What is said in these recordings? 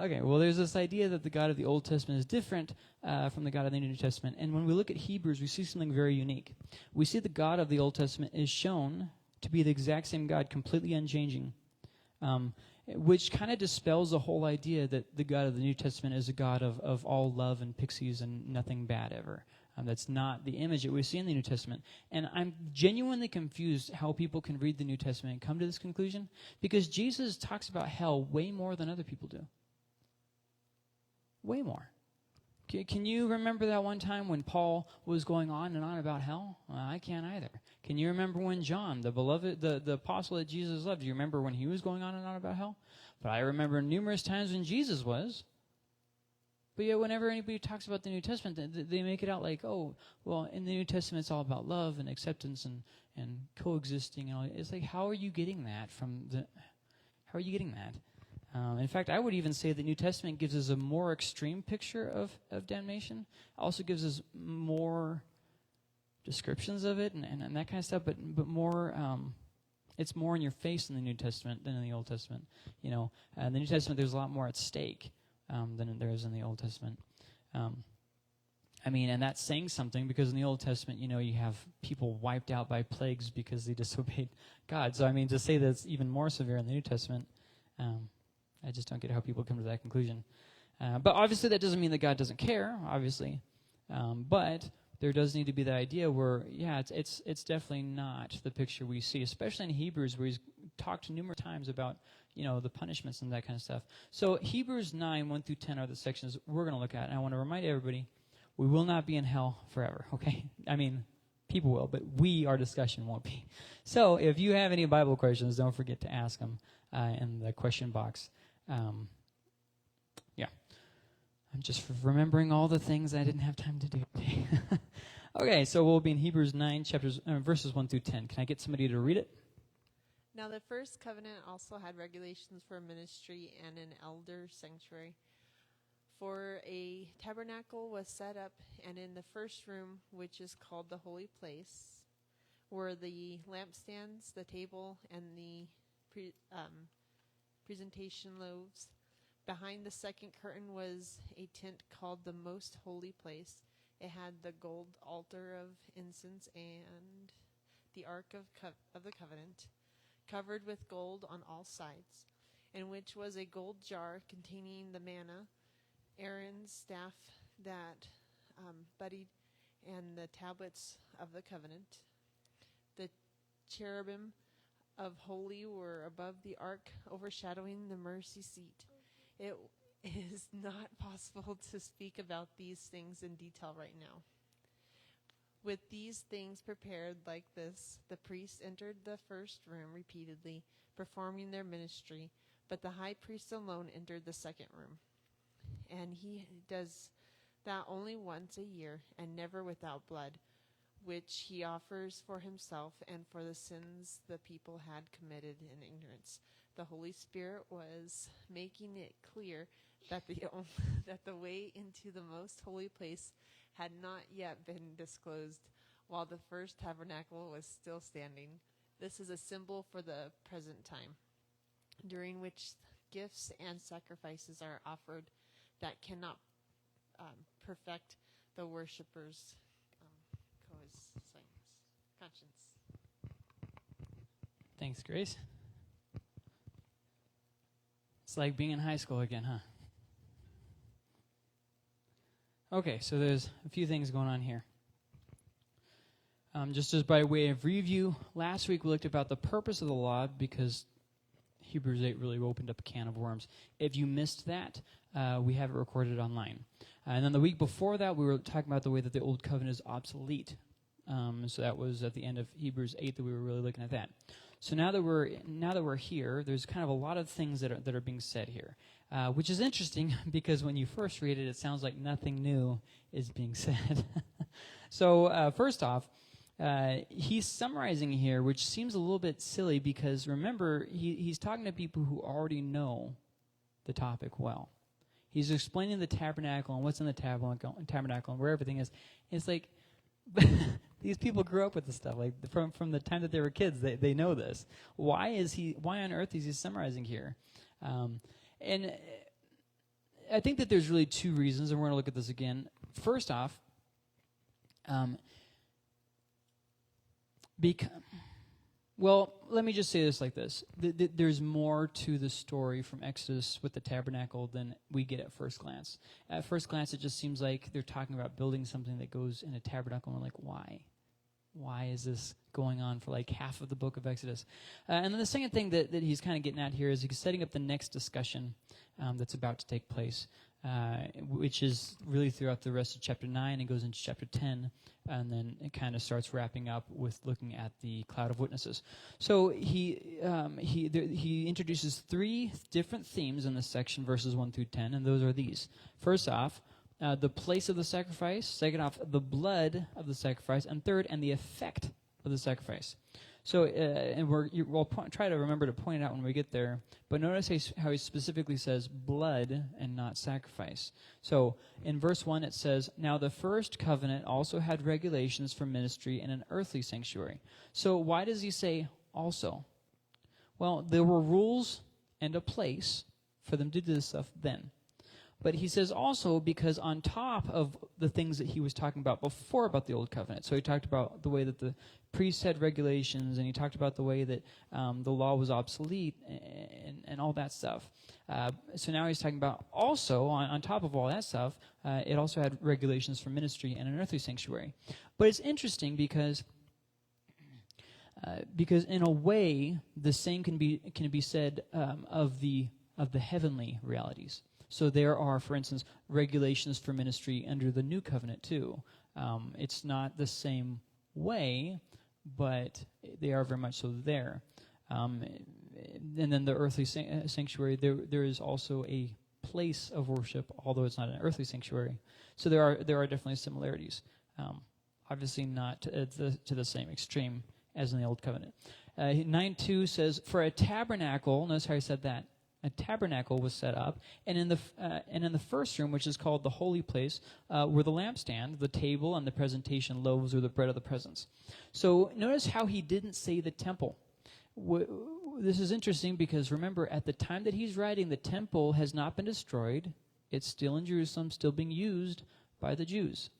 Okay, well, there's this idea that the God of the Old Testament is different from the God of the New Testament. And when we look at Hebrews, we see something very unique. We see the God of the Old Testament is shown to be the exact same God, completely unchanging, which kind of dispels the whole idea that the God of the New Testament is a God of all love and pixies and nothing bad ever. That's not the image that we see in the New Testament. And I'm genuinely confused how people can read the New Testament and come to this conclusion, because Jesus talks about hell way more than other people do. Way more. Can you remember that one time when Paul was going on and on about hell? Well, I can't either. Can you remember when John, the beloved, the apostle that Jesus loved, do you remember when he was going on and on about hell? But I remember numerous times when Jesus was. But yet whenever anybody talks about the New Testament, they make it out like, oh, well, in the New Testament it's all about love and acceptance and coexisting. And all. It's like, how are you getting that how are you getting that? In fact, I would even say the New Testament gives us a more extreme picture of damnation. Also gives us more descriptions of it and that kind of stuff, but more, it's more in your face in the New Testament than in the Old Testament. You know, in the New Testament there's a lot more at stake than there is in the Old Testament. I mean, and that's saying something, because in the Old Testament, you know, you have people wiped out by plagues because they disobeyed God. So, I mean, to say that it's even more severe in the New Testament, I just don't get how people come to that conclusion. But obviously that doesn't mean that God doesn't care, obviously. But there does need to be that idea where, yeah, it's definitely not the picture we see, especially in Hebrews, where he's talked numerous times about, you know, the punishments and that kind of stuff. So Hebrews 9, 1 through 10 are the sections we're going to look at. And I want to remind everybody, we will not be in hell forever, okay? I mean, people will, but our discussion won't be. So if you have any Bible questions, don't forget to ask them in the question box. Yeah. I'm just remembering all the things I didn't have time to do today. Okay, so we'll be in Hebrews 9, verses 1 through 10. Can I get somebody to read it? Now the first covenant also had regulations for ministry and an elder sanctuary. For a tabernacle was set up, and in the first room, which is called the holy place, were the lampstands, the table, and the presentation loaves. Behind the second curtain was a tent called the most holy place. It had the gold altar of incense and the ark of the covenant, covered with gold on all sides, in which was a gold jar containing the manna, Aaron's staff that budded, and the tablets of the covenant. The cherubim of holy were above the ark, overshadowing the mercy seat. It is not possible to speak about these things in detail right now. With these things prepared like this, the priests entered the first room repeatedly, performing their ministry, but the high priest alone entered the second room. And he does that only once a year, and never without blood, which he offers for himself and for the sins the people had committed in ignorance. The Holy Spirit was making it clear that the way into the most holy place had not yet been disclosed, while the first tabernacle was still standing. This is a symbol for the present time, during which gifts and sacrifices are offered that cannot perfect the worshippers' conscience. Thanks, Grace. It's like being in high school again, huh? Okay, so there's a few things going on here. Just as by way of review, last week we looked about the purpose of the law, because Hebrews 8 really opened up a can of worms. If you missed that, we have it recorded online. And then the week before that, we were talking about the way that the Old Covenant is obsolete. So that was at the end of Hebrews 8 that we were really looking at that. So now that we're here, there's kind of a lot of things that are being said here, which is interesting, because when you first read it, it sounds like nothing new is being said. So first off, he's summarizing here, which seems a little bit silly, because remember, he's talking to people who already know the topic well. He's explaining the tabernacle and what's in the tabernacle and where everything is. It's like these people grew up with this stuff. Like from the time that they were kids, they know this. Why on earth is he summarizing here? And I think that there's really two reasons, and we're going to look at this again. First off, well, let me just say this like this. There's more to the story from Exodus with the tabernacle than we get at first glance. At first glance, it just seems like they're talking about building something that goes in a tabernacle, and we're like, why? Why is this going on for like half of the book of Exodus? And then the second thing that he's kind of getting at here is he's setting up the next discussion that's about to take place, which is really throughout the rest of chapter 9 and goes into chapter 10, and then it kind of starts wrapping up with looking at the cloud of witnesses. So he introduces 3 different themes in this section, verses 1 through 10, and those are these. First off, the place of the sacrifice. Second off, the blood of the sacrifice. And third, and the effect of the sacrifice. So, and we'll try to remember to point it out when we get there. But notice how he specifically says blood and not sacrifice. So, in verse 1 it says, "Now the first covenant also had regulations for ministry in an earthly sanctuary." So, why does he say also? Well, there were rules and a place for them to do this stuff then. But he says also because on top of the things that he was talking about before about the Old Covenant, so he talked about the way that the priests had regulations, and he talked about the way that the law was obsolete and all that stuff. So now he's talking about also, on top of all that stuff, it also had regulations for ministry and an earthly sanctuary. But it's interesting because in a way, the same can be said of the heavenly realities. So there are, for instance, regulations for ministry under the New Covenant too. It's not the same way, but they are very much so there. And then the earthly sanctuary, there is also a place of worship, although it's not an earthly sanctuary. So there are definitely similarities. Obviously not to the same extreme as in the Old Covenant. 9:2 says, "For a tabernacle," notice how he said that. A tabernacle was set up, and in the first room, which is called the holy place, were the lampstand, the table, and the presentation loaves or the bread of the presence. So notice how he didn't say the temple. This is interesting because remember, at the time that he's writing, the temple has not been destroyed. It's still in Jerusalem, still being used by the Jews.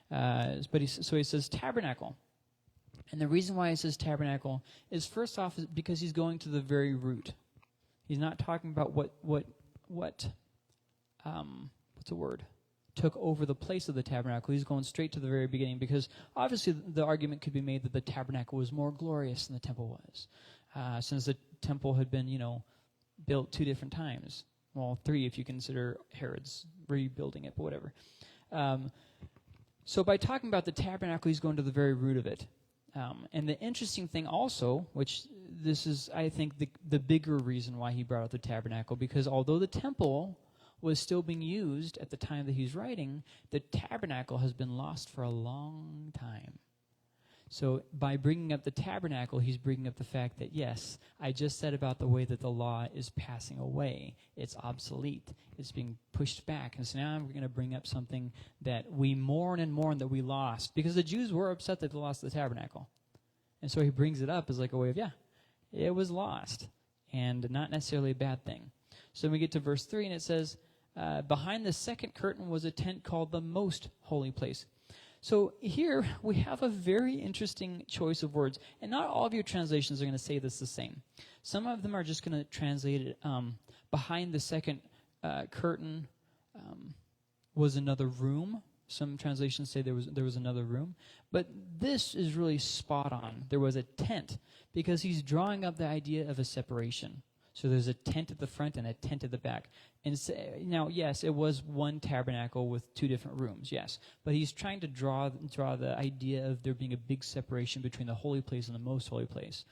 But he says tabernacle. And the reason why he says tabernacle is first off because he's going to the very root. He's not talking about what's the word? Took over the place of the tabernacle. He's going straight to the very beginning because obviously the argument could be made that the tabernacle was more glorious than the temple was, since the temple had been, built 2 different times. Well, 3 if you consider Herod's rebuilding it, but whatever. So by talking about the tabernacle, he's going to the very root of it. And the interesting thing also, which this is, I think, the bigger reason why he brought up the tabernacle, because although the temple was still being used at the time that he's writing, the tabernacle has been lost for a long time. So by bringing up the tabernacle, he's bringing up the fact that, yes, I just said about the way that the law is passing away. It's obsolete. It's being pushed back. And so now I'm going to bring up something that we mourn and mourn that we lost. Because the Jews were upset that they lost the tabernacle. And so he brings it up as like a way of, it was lost. And not necessarily a bad thing. So we get to verse 3, and it says, behind the second curtain was a tent called the most holy place. So here we have a very interesting choice of words. And not all of your translations are going to say this the same. Some of them are just going to translate it, behind the second curtain was another room. Some translations say there was another room. But this is really spot on. There was a tent, because he's drawing up the idea of a separation. So there's a tent at the front and a tent at the back. And now, yes, it was one tabernacle with 2 different rooms, yes. But he's trying to draw the idea of there being a big separation between the holy place and the most holy place.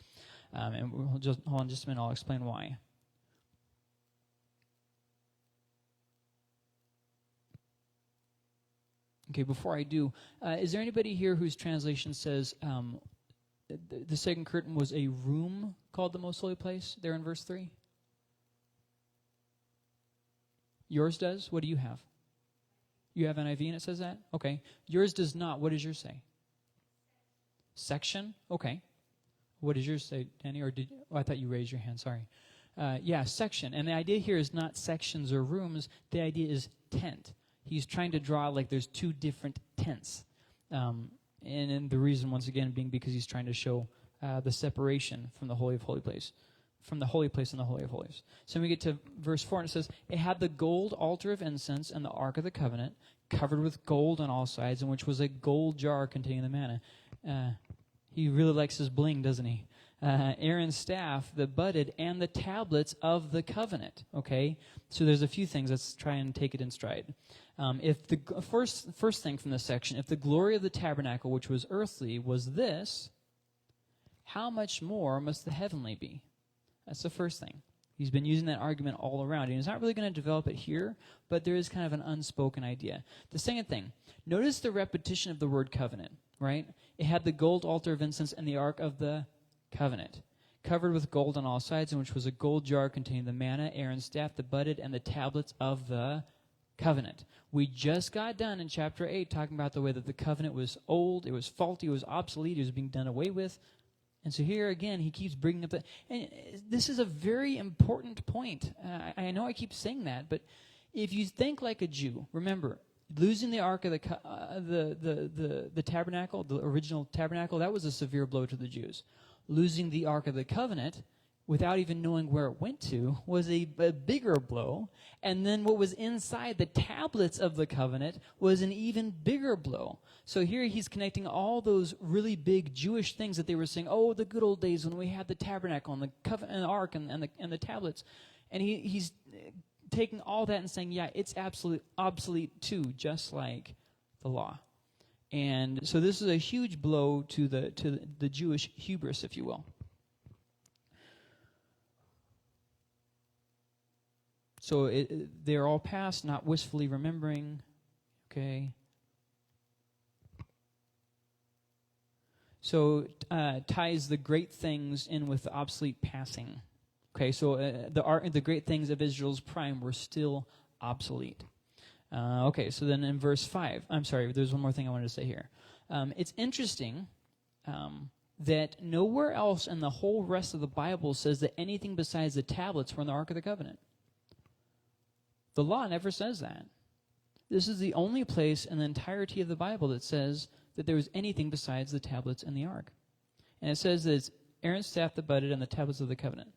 And we'll just hold on just a minute, I'll explain why. Okay, before I do, is there anybody here whose translation says the second curtain was a room called the most holy place, there in verse 3? Yours does? What do you have? You have NIV and it says that? Okay. Yours does not. What does yours say? Section? Okay. What does yours say, Danny? Or I thought you raised your hand. Sorry. Section. And the idea here is not sections or rooms. The idea is tent. He's trying to draw like there's two different tents. And the reason, once again, being because he's trying to show the separation from the Holy of Holy Place, from the Holy Place and the Holy of Holies. So when we get to verse 4, and it says, it had the gold altar of incense and the Ark of the Covenant, covered with gold on all sides, in which was a gold jar containing the manna. He really likes his bling, doesn't he? Aaron's staff, the budded, and the tablets of the covenant. Okay? So there's a few things. Let's try and take it in stride. If the first thing from this section, if the glory of the tabernacle, which was earthly, was this, how much more must the heavenly be? That's the first thing. He's been using that argument all around. And he's not really going to develop it here, but there is kind of an unspoken idea. The second thing, notice the repetition of the word covenant, right? It had the gold altar of incense and the Ark of the Covenant, covered with gold on all sides, in which was a gold jar containing the manna, Aaron's staff, the budded, and the tablets of the covenant. We just got done in chapter 8 talking about the way that the covenant was old, it was faulty, it was obsolete, it was being done away with. And so here again, he keeps bringing up that. And this is a very important point. I know I keep saying that, but if you think like a Jew, remember, losing the Ark of the tabernacle, the original tabernacle, that was a severe blow to the Jews. Losing the Ark of the Covenant, without even knowing where it went to, was a bigger blow. And then what was inside the tablets of the covenant was an even bigger blow. So here he's connecting all those really big Jewish things that they were saying, oh, the good old days when we had the tabernacle and the covenant and the ark and the tablets. And he's taking all that and saying, yeah, it's absolutely obsolete too, just like the law. And so this is a huge blow to the Jewish hubris, if you will. So they're all past, not wistfully remembering. Okay. So ties the great things in with the obsolete passing. Okay, so the great things of Israel's prime were still obsolete. Okay, so then in verse 5, I'm sorry, there's one more thing I wanted to say here. It's interesting that nowhere else in the whole rest of the Bible says that anything besides the tablets were in the Ark of the Covenant. The law never says that. This is the only place in the entirety of the Bible that says that there was anything besides the tablets and the ark. And it says that it's Aaron's staff, the budded, and the tablets of the covenant.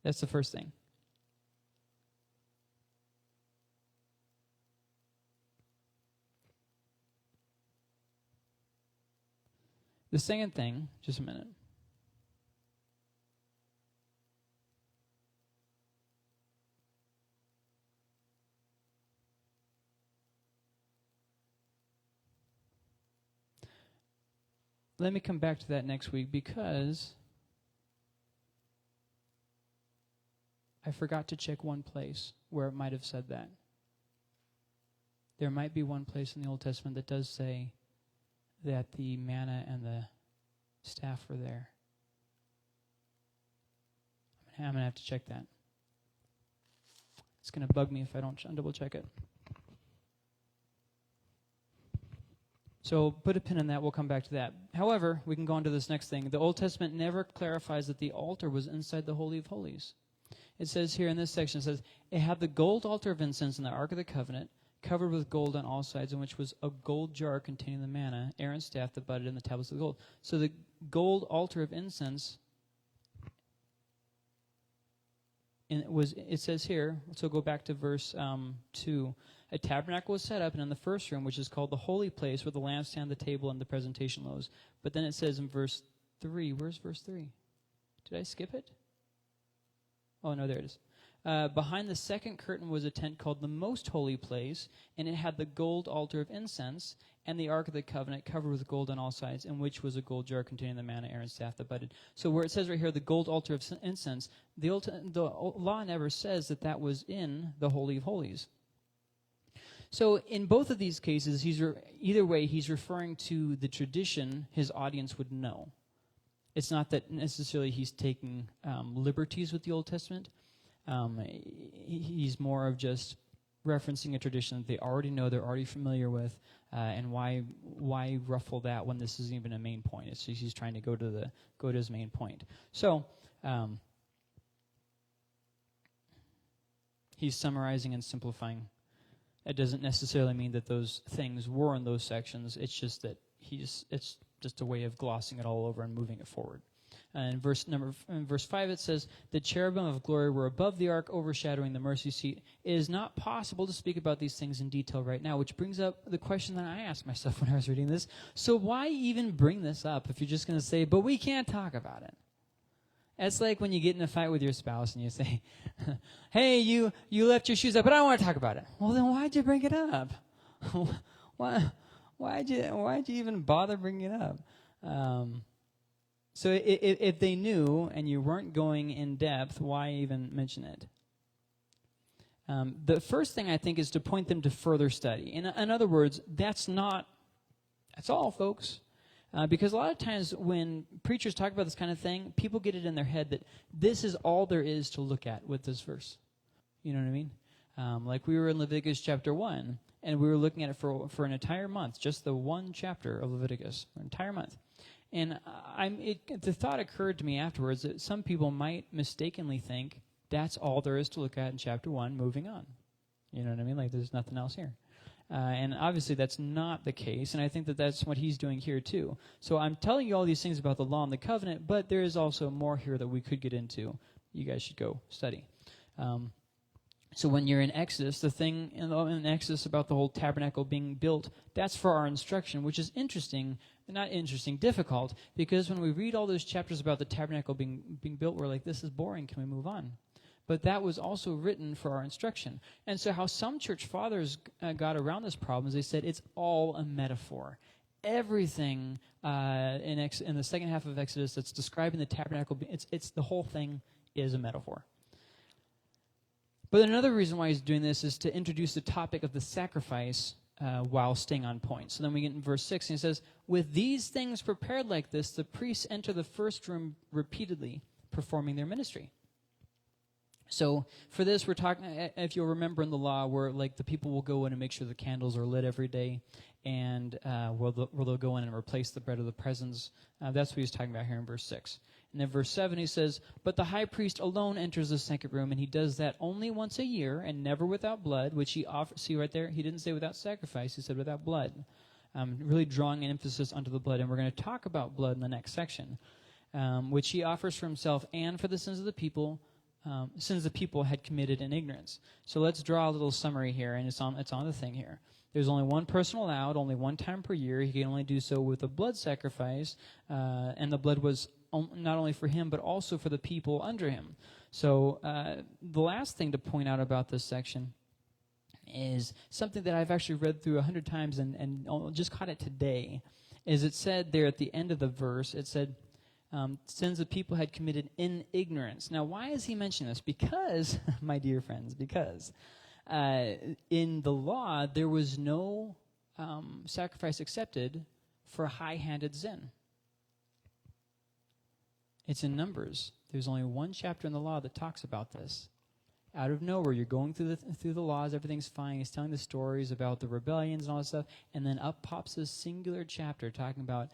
That's the first thing. The second thing, just a minute. Let me come back to that next week because I forgot to check one place where it might have said that. There might be one place in the Old Testament that does say that the manna and the staff were there. I'm going to have to check that. It's going to bug me if I don't double check it. So put a pin in that. We'll come back to that. However, we can go on to this next thing. The Old Testament never clarifies that the altar was inside the Holy of Holies. It says here in this section, it says, it had the gold altar of incense and the Ark of the Covenant, covered with gold on all sides, in which was a gold jar containing the manna, Aaron's staff, the budded, and the tablets of gold. So the gold altar of incense, it says here, so go back to verse 2. A tabernacle was set up, and in the first room, which is called the holy place, where the lampstand, the table, and the presentation loaves. But then it says in verse 3, where's verse 3? Did I skip it? Oh, no, there it is. Behind the second curtain was a tent called the Most Holy Place, and it had the gold altar of incense and the Ark of the Covenant covered with gold on all sides, in which was a gold jar containing the manna, Aaron's staff, the budded. So where it says right here, the gold altar of incense, the law never says that that was in the Holy of Holies. So in both of these cases, either way, he's referring to the tradition his audience would know. It's not that necessarily he's taking liberties with the Old Testament. He's more of just referencing a tradition that they already know, they're already familiar with, and why ruffle that when this isn't even a main point? It's just he's trying to go to his main point. So he's summarizing and simplifying. It doesn't necessarily mean that those things were in those sections. It's just that it's just a way of glossing it all over and moving it forward. In verse 5 it says, the cherubim of glory were above the ark, overshadowing the mercy seat. It is not possible to speak about these things in detail right now, which brings up the question that I asked myself when I was reading this. So why even bring this up if you're just going to say, but we can't talk about it? It's like when you get in a fight with your spouse and you say, hey, you left your shoes up, but I don't want to talk about it. Well, then why'd you bring it up? Why'd you even bother bringing it up? So if they knew and you weren't going in depth, why even mention it? The first thing I think is to point them to further study. In other words, that's all, folks. Because a lot of times when preachers talk about this kind of thing, people get it in their head that this is all there is to look at with this verse. You know what I mean? Like we were in Leviticus chapter 1, and we were looking at it for an entire month, just the one chapter of Leviticus, an entire month. And the thought occurred to me afterwards that some people might mistakenly think that's all there is to look at in chapter 1, moving on. You know what I mean? Like there's nothing else here. And obviously that's not the case, and I think that that's what he's doing here too. So I'm telling you all these things about the law and the covenant, but there is also more here that we could get into. You guys should go study. So when you're in Exodus, the thing in Exodus about the whole tabernacle being built, that's for our instruction, which is difficult, because when we read all those chapters about the tabernacle being built, we're like, this is boring, can we move on? But that was also written for our instruction. And so how some church fathers got around this problem is they said it's all a metaphor. Everything in the second half of Exodus that's describing the tabernacle, it's the whole thing is a metaphor. But another reason why he's doing this is to introduce the topic of the sacrifice while staying on point. So then we get in verse 6, and he says, with these things prepared like this, the priests enter the first room repeatedly, performing their ministry. So for this, we're talking, if you'll remember in the law, where like the people will go in and make sure the candles are lit every day, and where they'll go in and replace the bread of the presence. That's what he's talking about here in verse 6. And then verse 7, he says, but the high priest alone enters the second room, and he does that only once a year, and never without blood, which he offers. See right there? He didn't say without sacrifice. He said without blood. Really drawing an emphasis onto the blood. And we're going to talk about blood in the next section, which he offers for himself and for the sins of the people, since the people had committed in ignorance. So let's draw a little summary here, and it's on the thing here. There's only one person allowed, only one time per year. He can only do so with a blood sacrifice, and the blood was not only for him, but also for the people under him. So the last thing to point out about this section is something that I've actually read through 100 times and just caught it today, is it said there at the end of the verse, it said, sins the people had committed in ignorance. Now, why is he mentioning this? Because, my dear friends, because in the law, there was no sacrifice accepted for high-handed sin. It's in Numbers. There's only one chapter in the law that talks about this. Out of nowhere, you're going through the laws, everything's fine. He's telling the stories about the rebellions and all that stuff, and then up pops this singular chapter talking about,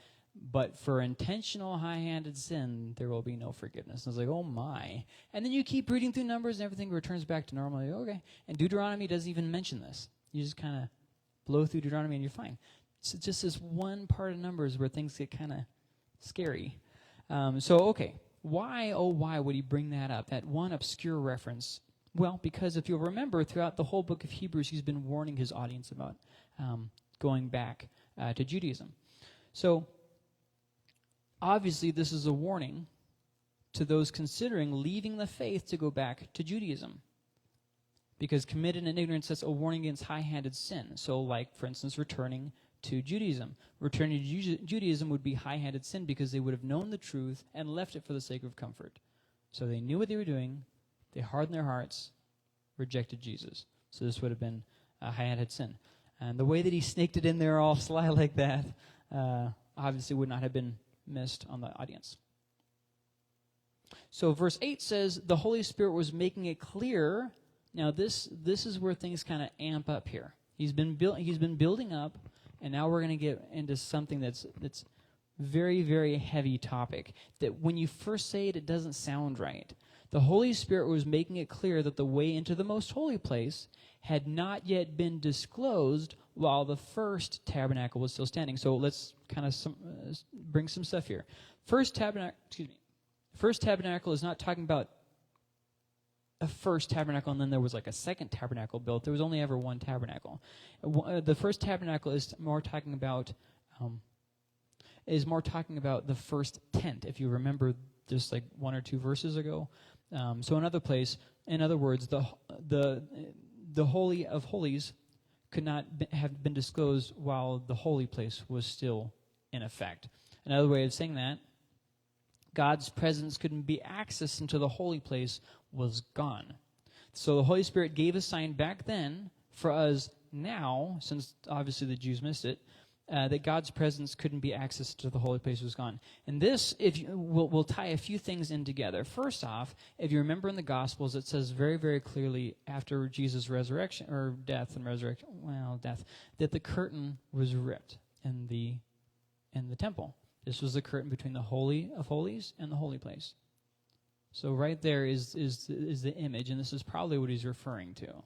but for intentional high-handed sin, there will be no forgiveness. And I was like, oh my. And then you keep reading through Numbers and everything returns back to normal. Like, okay. And Deuteronomy doesn't even mention this. You just kind of blow through Deuteronomy and you're fine. It's just this one part of Numbers where things get kind of scary. Okay. Why would he bring that up? That one obscure reference. Well, because if you'll remember, throughout the whole book of Hebrews, he's been warning his audience about going back to Judaism. So, obviously, this is a warning to those considering leaving the faith to go back to Judaism. Because committed in ignorance, that's a warning against high-handed sin. So, like, for instance, returning to Judaism. Returning to Judaism would be high-handed sin because they would have known the truth and left it for the sake of comfort. So they knew what they were doing. They hardened their hearts, rejected Jesus. So this would have been a high-handed sin. And the way that he snaked it in there all sly like that obviously would not have been missed on the audience. So verse 8 says, the Holy Spirit was making it clear. Now this is where things kind of amp up here. He's been building up, and now we're going to get into something that's very, very heavy topic. That when you first say it, it doesn't sound right. The Holy Spirit was making it clear that the way into the most holy place had not yet been disclosed while the first tabernacle was still standing. So let's kind of bring some stuff here. First tabernacle is not talking about a first tabernacle and then there was like a second tabernacle built. There was only ever one tabernacle. The first tabernacle is more talking about the first tent. If you remember, just like 1 or 2 verses ago. So in other words, the Holy of Holies could not have been disclosed while the holy place was still in effect. Another way of saying that, God's presence couldn't be accessed into the holy place was gone. So the Holy Spirit gave a sign back then for us now, since obviously the Jews missed it, that God's presence couldn't be accessed to the holy place was gone. And this, we'll tie a few things in together. First off, if you remember in the Gospels, it says very, very clearly after Jesus' resurrection, or death, that the curtain was ripped in the temple. This was the curtain between the Holy of Holies and the holy place. So right there is the image, and this is probably what he's referring to,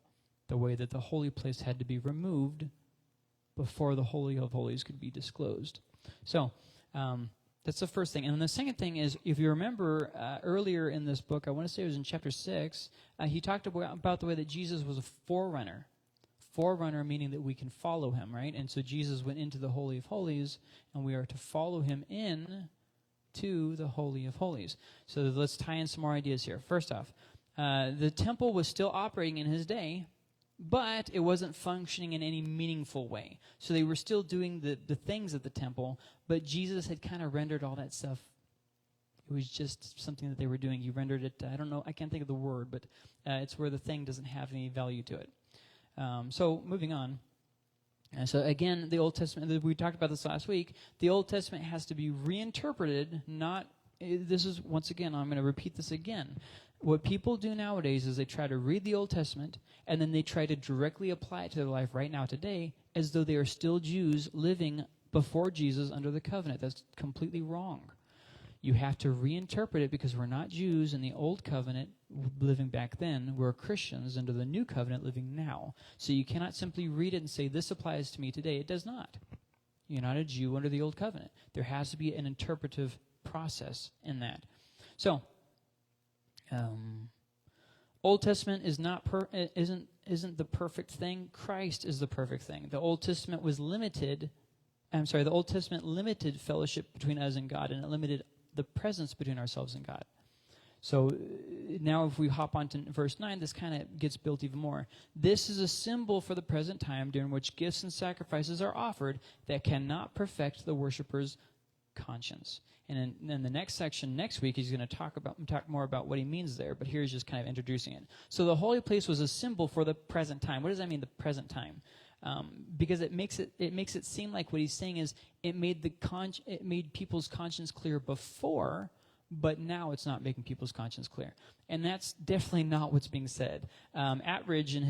the way that the holy place had to be removed before the Holy of Holies could be disclosed. So that's the first thing. And then the second thing is, if you remember earlier in this book, I want to say it was in chapter 6, he talked about the way that Jesus was a forerunner. Forerunner meaning that we can follow him, right? And so Jesus went into the Holy of Holies, and we are to follow him in to the Holy of Holies. So let's tie in some more ideas here. First off, the temple was still operating in his day, but it wasn't functioning in any meaningful way. So they were still doing the things at the temple, but Jesus had kind of rendered all that stuff. It was just something that they were doing. He rendered it, I don't know, I can't think of the word, but it's where the thing doesn't have any value to it. So moving on. And so again, the Old Testament, we talked about this last week, the Old Testament has to be reinterpreted, this is, once again, I'm going to repeat this again. What people do nowadays is they try to read the Old Testament, and then they try to directly apply it to their life right now today, as though they are still Jews living before Jesus under the covenant. That's completely wrong. You have to reinterpret it because we're not Jews in the old covenant living back then. We're Christians under the new covenant living now. So you cannot simply read it and say, this applies to me today. It does not. You're not a Jew under the old covenant. There has to be an interpretive process in that. So, Old Testament is isn't the perfect thing. Christ is the perfect thing. The Old Testament limited fellowship between us and God, and it limited the presence between ourselves and God. So now if we hop on to verse 9, this kind of gets built even more. This is a symbol for the present time during which gifts and sacrifices are offered that cannot perfect the worshiper's conscience. And in the next section, next week, he's going to talk more about what he means there, but here's just kind of introducing it. So the holy place was a symbol for the present time. What does that mean, the present time? Because it makes it seem like what he's saying is it made people's conscience clear before, but now it's not making people's conscience clear. And that's definitely not what's being said. Atridge in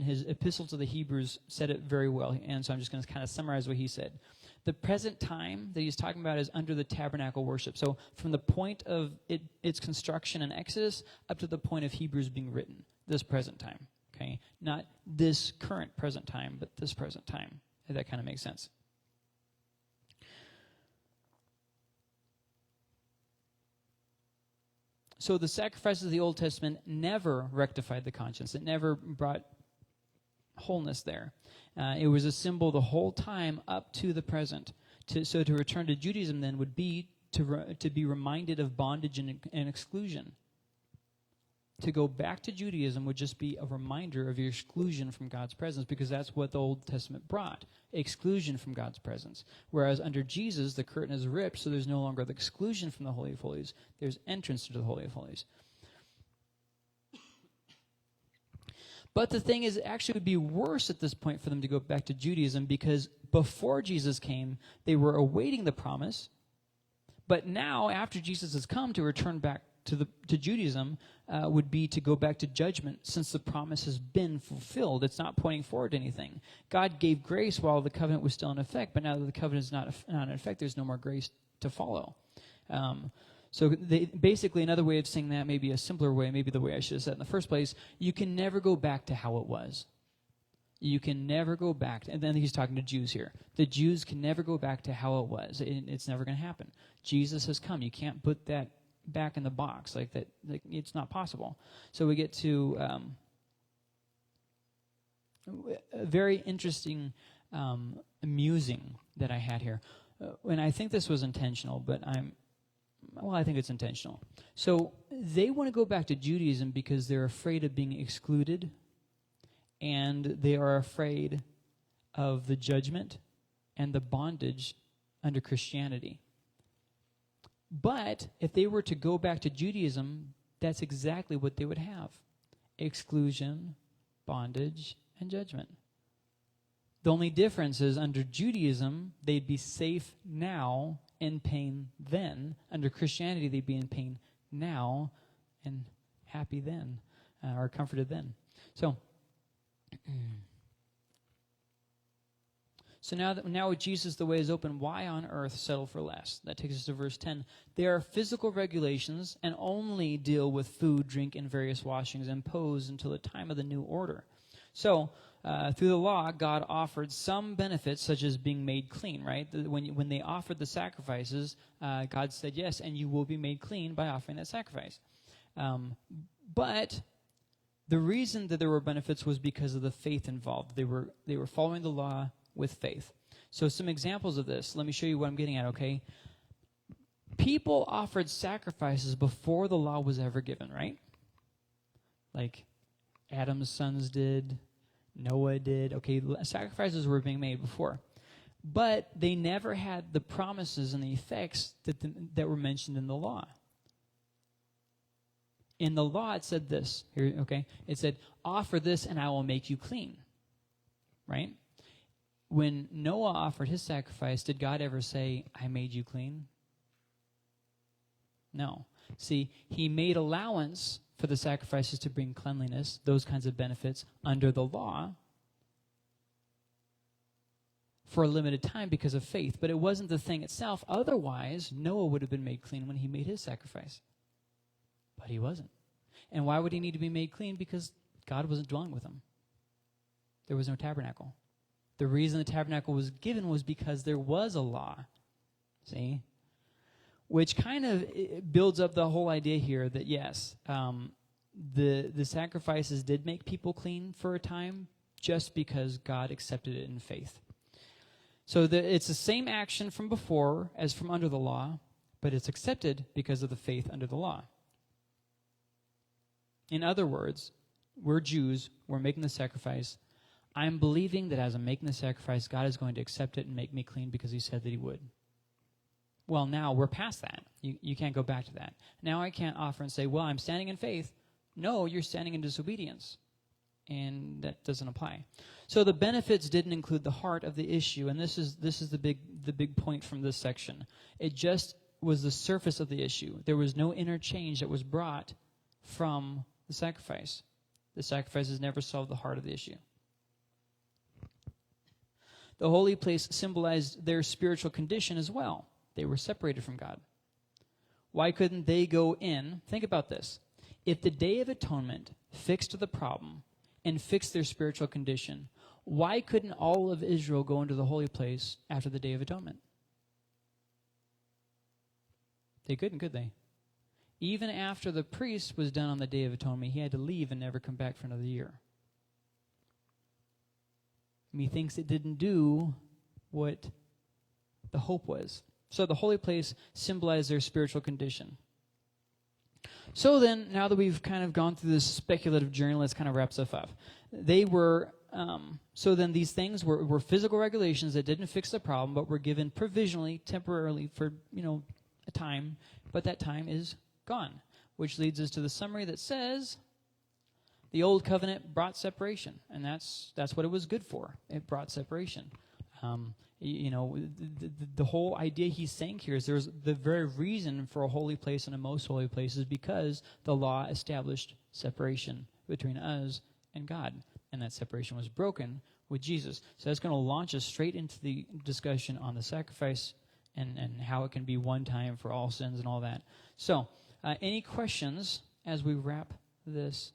his epistle to the Hebrews said it very well, and so I'm just going to kind of summarize what he said. The present time that he's talking about is under the tabernacle worship. So from the point of its construction in Exodus up to the point of Hebrews being written, this present time. Okay, not this current present time, but this present time. If that kind of makes sense. So the sacrifices of the Old Testament never rectified the conscience. It never brought wholeness there. It was a symbol the whole time up to the present. So to return to Judaism then would be to be reminded of bondage and exclusion. To go back to Judaism would just be a reminder of your exclusion from God's presence, because that's what the Old Testament brought, exclusion from God's presence. Whereas under Jesus, the curtain is ripped, so there's no longer the exclusion from the Holy of Holies. There's entrance into the Holy of Holies. But the thing is, it actually would be worse at this point for them to go back to Judaism, because before Jesus came, they were awaiting the promise. But now, after Jesus has come, to return back to Judaism would be to go back to judgment, since the promise has been fulfilled. It's not pointing forward to anything. God gave grace while the covenant was still in effect, but now that the covenant is not in effect, there's no more grace to follow. So basically, another way of saying that, maybe a simpler way, maybe the way I should have said it in the first place, you can never go back to how it was. You can never go back. And then he's talking to Jews here. The Jews can never go back to how it was. It's never going to happen. Jesus has come. You can't put that back in the box like that. Like, it's not possible. So we get to a very interesting musing that I had here. And I think this was intentional, but I think it's intentional. So they want to go back to Judaism because they're afraid of being excluded, and they are afraid of the judgment and the bondage under Christianity. But if they were to go back to Judaism, that's exactly what they would have: exclusion, bondage, and judgment. The only difference is under Judaism, they'd be safe now, in pain then. Under Christianity, they'd be in pain now and happy then, or comforted then. So now with Jesus the way is open, why on earth settle for less? That takes us to verse 10. There are physical regulations and only deal with food, drink, and various washings imposed until the time of the new order. So through the law, God offered some benefits, such as being made clean, right? When they offered the sacrifices, God said, yes, and you will be made clean by offering that sacrifice. But the reason that there were benefits was because of the faith involved. They were following the law with faith. So some examples of this. Let me show you what I'm getting at, okay? People offered sacrifices before the law was ever given, right? Like Adam's sons did, Noah did. Okay, sacrifices were being made before. But they never had the promises and the effects that were mentioned in the law. In the law, it said this. Here, okay? It said, offer this and I will make you clean. Right? When Noah offered his sacrifice, did God ever say, I made you clean? No. See, he made allowance for the sacrifices to bring cleanliness, those kinds of benefits, under the law for a limited time because of faith. But it wasn't the thing itself. Otherwise, Noah would have been made clean when he made his sacrifice. But he wasn't. And why would he need to be made clean? Because God wasn't dwelling with him. There was no tabernacle. The reason the tabernacle was given was because there was a law. See? Which kind of builds up the whole idea here that, yes, the sacrifices did make people clean for a time just because God accepted it in faith. So it's the same action from before as from under the law, but it's accepted because of the faith under the law. In other words, we're Jews, we're making the sacrifice. I'm believing that as I'm making the sacrifice, God is going to accept it and make me clean because he said that he would. Well, now we're past that. You can't go back to that. Now I can't offer and say, well, I'm standing in faith. No, you're standing in disobedience. And that doesn't apply. So the benefits didn't include the heart of the issue, and this is the big point from this section. It just was the surface of the issue. There was no inner change that was brought from the sacrifice. The sacrifices never solved the heart of the issue. The holy place symbolized their spiritual condition as well. They were separated from God. Why couldn't they go in? Think about this. If the Day of Atonement fixed the problem and fixed their spiritual condition, why couldn't all of Israel go into the holy place after the Day of Atonement? They couldn't, could they? Even after the priest was done on the Day of Atonement, he had to leave and never come back for another year. Methinks it didn't do what the hope was. So the holy place symbolized their spiritual condition. So then, now that we've kind of gone through this speculative journey, let's kind of wrap stuff up. So then these things were physical regulations that didn't fix the problem, but were given provisionally, temporarily for, a time, but that time is gone. Which leads us to the summary that says, the old covenant brought separation, and that's what it was good for. It brought separation. The whole idea he's saying here is there's the very reason for a holy place and a most holy place is because the law established separation between us and God, and that separation was broken with Jesus. So that's going to launch us straight into the discussion on the sacrifice and how it can be one time for all sins and all that. So, any questions as we wrap this